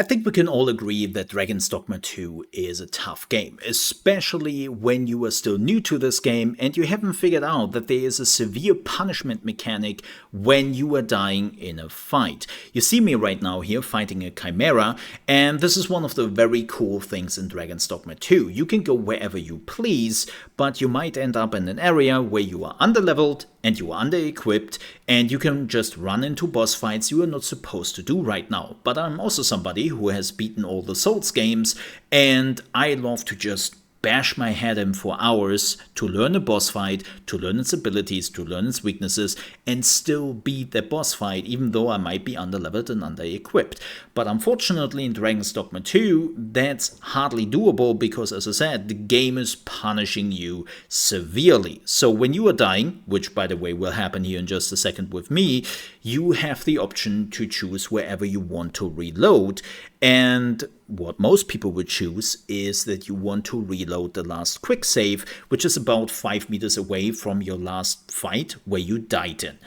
I think we can all agree that Dragon's Dogma 2 is a tough game, especially when you are still new to this game and you haven't figured out that there is a severe punishment mechanic when you are dying in a fight. You see me right now here fighting a Chimera, and this is one of the very cool things in Dragon's Dogma 2. You can go wherever you please, but you might end up in an area where you are underleveled and you are under-equipped, and you can just run into boss fights you are not supposed to do right now. But I'm also somebody who has beaten all the Souls games, and I love to just bash my head in for hours to learn a boss fight, to learn its abilities, to learn its weaknesses, and still beat the boss fight, even though I might be underleveled and under-equipped. But unfortunately in Dragon's Dogma 2, that's hardly doable because, as I said, the game is punishing you severely. So when you are dying, which by the way will happen here in just a second with me, you have the option to choose wherever you want to reload. And what most people would choose is that you want to reload the last quick save, which is about 5 meters away from your last fight where you died in.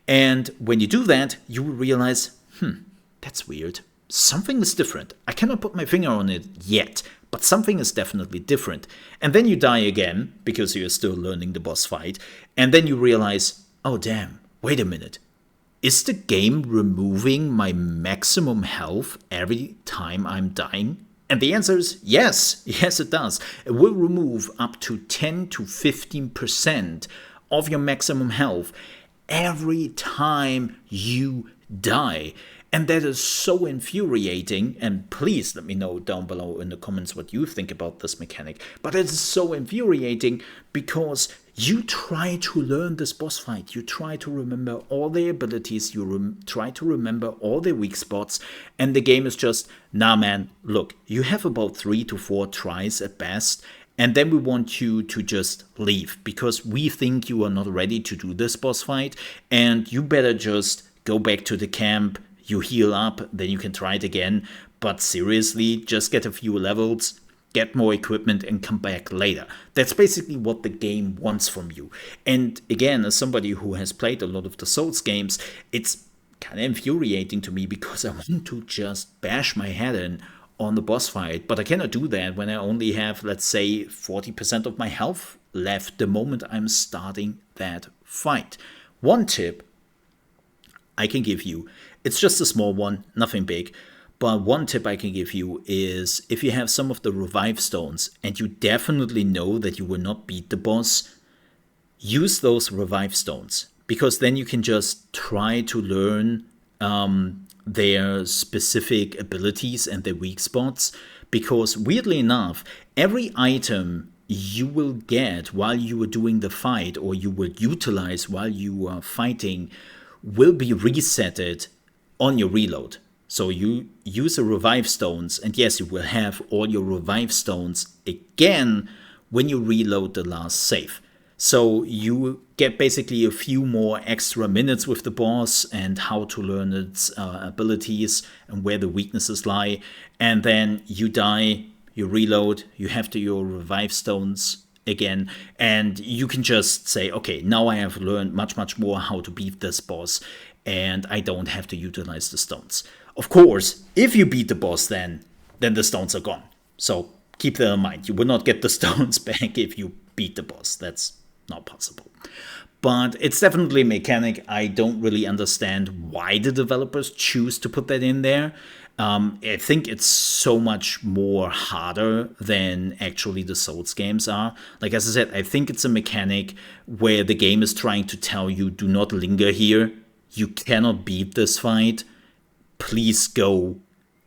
And when you do that, you will realize, that's weird. Something is different. I cannot put my finger on it yet, but something is definitely different. And then you die again, because you're still learning the boss fight, and then you realize, oh damn, wait a minute. Is the game removing my maximum health every time I'm dying? And the answer is yes. Yes, it does. It will remove up to 10 to 15% of your maximum health every time you die. And that is so infuriating, and please let me know down below in the comments what you think about this mechanic. But it is so infuriating because you try to learn this boss fight, you try to remember all their abilities, you try to remember all their weak spots, and the game is just, nah man, look, you have about 3 to 4 tries at best, and then we want you to just leave, because we think you are not ready to do this boss fight, and you better just go back to the camp. You heal up, then you can try it again. But seriously, just get a few levels, get more equipment, and come back later. That's basically what the game wants from you. And again, as somebody who has played a lot of the Souls games, it's kind of infuriating to me because I want to just bash my head in on the boss fight. But I cannot do that when I only have, let's say, 40% of my health left the moment I'm starting that fight. One tip I can give you, it's just a small one, nothing big, but one tip I can give you is if you have some of the revive stones and you definitely know that you will not beat the boss, use those revive stones, because then you can just try to learn their specific abilities and their weak spots, because weirdly enough, every item you will get while you are doing the fight, or you will utilize while you are fighting, will be resetted on your reload. So you use the revive stones, and yes, you will have all your revive stones again when you reload the last save. So you get basically a few more extra minutes with the boss and how to learn its abilities and where the weaknesses lie. And then you die, you reload, you have your revive stones again, and you can just say, okay, now I have learned much more how to beat this boss, and I don't have to utilize the stones. Of course, if you beat the boss, then the stones are gone. So keep that in mind. You will not get the stones back if you beat the boss. That's not possible. But it's definitely a mechanic I don't really understand why the developers choose to put that in there. I think it's so much more harder than actually the Souls games are. Like, as I said, I think it's a mechanic where the game is trying to tell you, do not linger here. You cannot beat this fight. Please go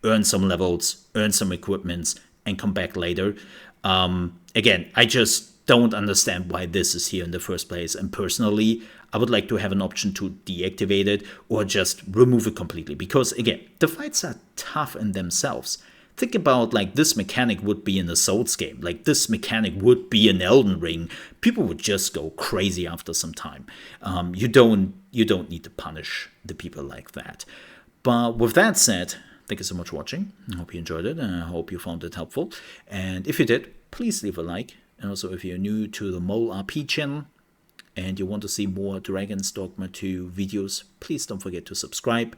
earn some levels, earn some equipments, and come back later. Again, I just don't understand why this is here in the first place. And personally, I would like to have an option to deactivate it or just remove it completely. Because again, the fights are tough in themselves. Think about, like, this mechanic would be in a Souls game. Like, this mechanic would be in Elden Ring. People would just go crazy after some time. You don't need to punish the people like that. But with that said, thank you so much for watching. I hope you enjoyed it, and I hope you found it helpful. And if you did, please leave a like. And also, if you're new to the Mole RP channel and you want to see more Dragons Dogma 2 videos, please don't forget to subscribe.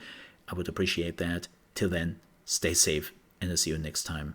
I would appreciate that. Till then, stay safe and I'll see you next time.